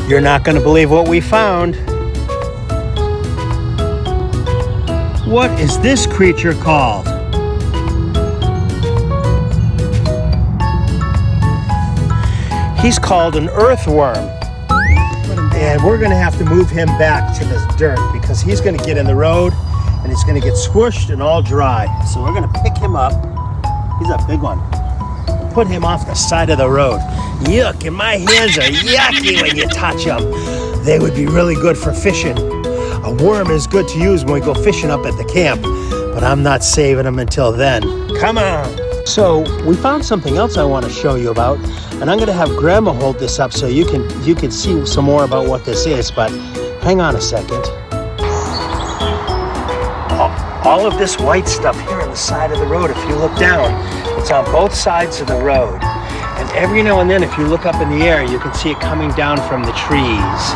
You're not going to believe what we found. What is this creature called? He's called an earthworm. And we're going to have to move him back to this dirt because he's going to get in the road and he's going to get squished and all dry. So we're going to pick him up. He's a big one. Put him off the side of the road. Yuck, and my hands are yucky when you touch them. They would be really good for fishing. A worm is good to use when we go fishing up at the camp, but I'm not saving them until then. Come on. So we found something else I want to show you about, and I'm going to have Grandma hold this up so you can see some more about what this is, but hang on a second. All of this white stuff here on the side of the road, if you look down, it's on both sides of the road. And every now and then, if you look up in the air, you can see it coming down from the trees.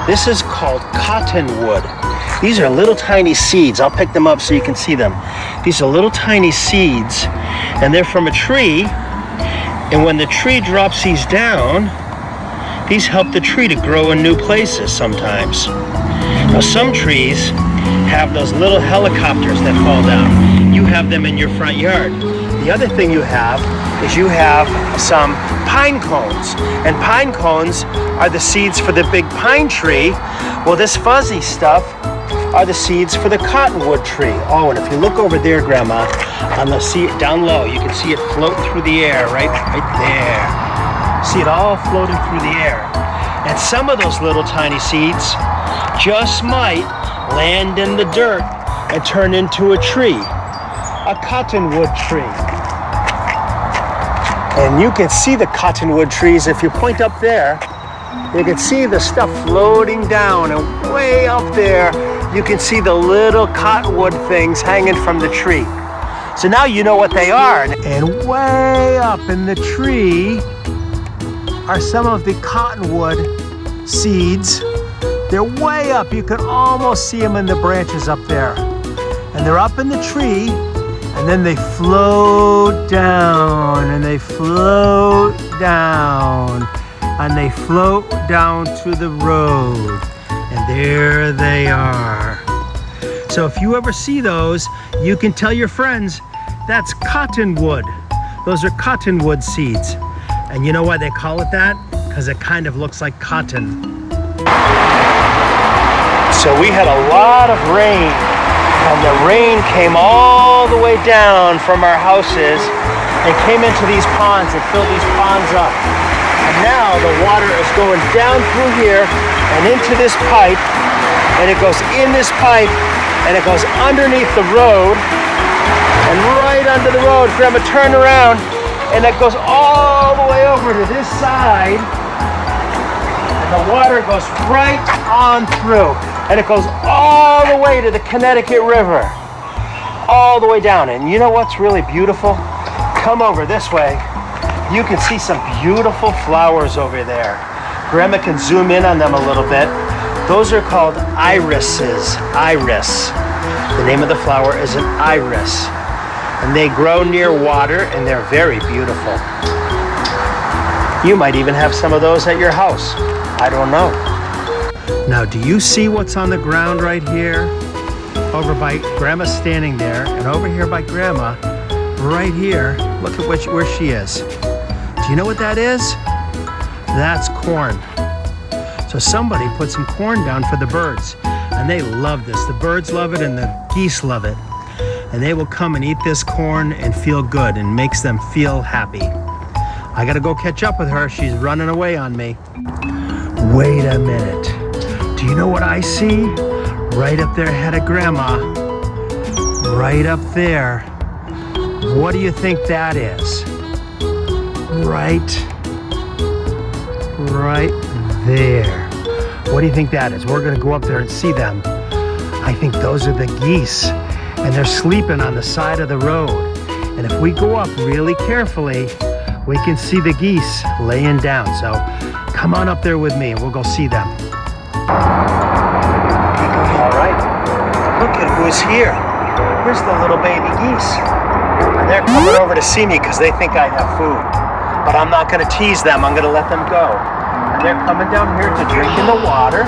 This is called cottonwood. These are little tiny seeds. I'll pick them up so you can see them. These are little tiny seeds, and they're from a tree. And when the tree drops these down, these help the tree to grow in new places sometimes. Now, some trees have those little helicopters that fall down. You have them in your front yard. The other thing you have is you have some pine cones. And pine cones are the seeds for the big pine tree. Well, this fuzzy stuff are the seeds for the cottonwood tree. Oh, and if you look over there, Grandma, on the seat down low, you can see it floating through the air right there. See it all floating through the air. And some of those little tiny seeds just might land in the dirt and turn into a tree, a cottonwood tree. And you can see the cottonwood trees. If you point up there, you can see the stuff floating down, and way up there, you can see the little cottonwood things hanging from the tree. So now you know what they are. And way up in the tree are some of the cottonwood seeds. They're way up. You can almost see them in the branches up there. And they're up in the tree, and then they float down, and they float down, and they float down to the road. And there they are. So if you ever see those, you can tell your friends, that's cottonwood. Those are cottonwood seeds. And you know why they call it that? Because it kind of looks like cotton. So we had a lot of rain, and the rain came all the way down from our houses and came into these ponds and filled these ponds up. And now the water is going down through here and into this pipe, and it goes in this pipe, and it goes underneath the road, and right under the road, Grandma, turn around, and it goes all the way over to this side, and the water goes right on through, and it goes all the way to the Connecticut River, all the way down. And you know what's really beautiful? Come over this way. You can see some beautiful flowers over there. Grandma can zoom in on them a little bit. Those are called irises. Iris. The name of the flower is an iris. And they grow near water, and they're very beautiful. You might even have some of those at your house. I don't know. Now, do you see what's on the ground right here? Over by Grandma standing there, and over here by Grandma, right here, look at where she is. Do you know what that is? That's corn. So somebody put some corn down for the birds, and they love this. The birds love it, and the geese love it. And they will come and eat this corn and feel good, and makes them feel happy. I gotta go catch up with her. She's running away on me. Wait a minute. Do you know what I see? Right up there ahead of Grandma. Right up there. What do you think that is? Right there. What do you think that is? We're gonna go up there and see them. I think those are the geese, and they're sleeping on the side of the road. And if we go up really carefully, we can see the geese laying down. So come on up there with me and we'll go see them. All right, look at who's here. Here's the little baby geese. And they're coming over to see me because they think I have food. But I'm not gonna tease them, I'm gonna let them go. They're coming down here to drink in the water.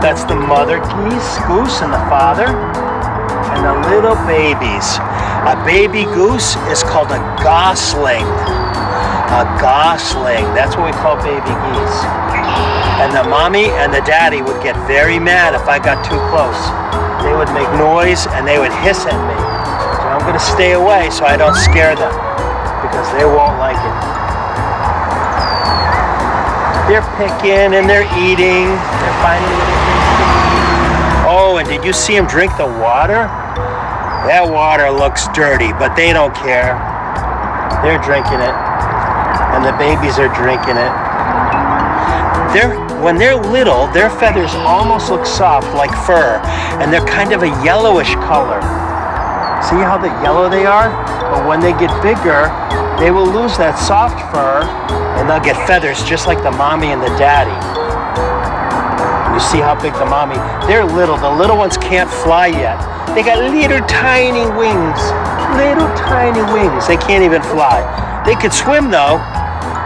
That's the mother goose and the father, and the little babies. A baby goose is called a gosling. A gosling, that's what we call baby geese. And the mommy and the daddy would get very mad if I got too close. They would make noise and they would hiss at me. So I'm gonna stay away so I don't scare them, because they won't like it. They're picking and they're eating. They're finding little things to eat. Oh, and did you see them drink the water? That water looks dirty, but they don't care. They're drinking it. And the babies are drinking it. When they're little, their feathers almost look soft like fur, and they're kind of a yellowish color. See how the yellow they are? But when they get bigger, they will lose that soft fur, and they'll get feathers just like the mommy and the daddy. You see how big the mommy? They're little. The little ones can't fly yet. They got little tiny wings. Little tiny wings. They can't even fly. They could swim though,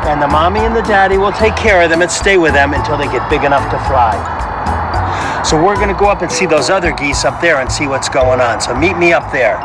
and the mommy and the daddy will take care of them and stay with them until they get big enough to fly. So we're gonna go up and see those other geese up there and see what's going on. So meet me up there.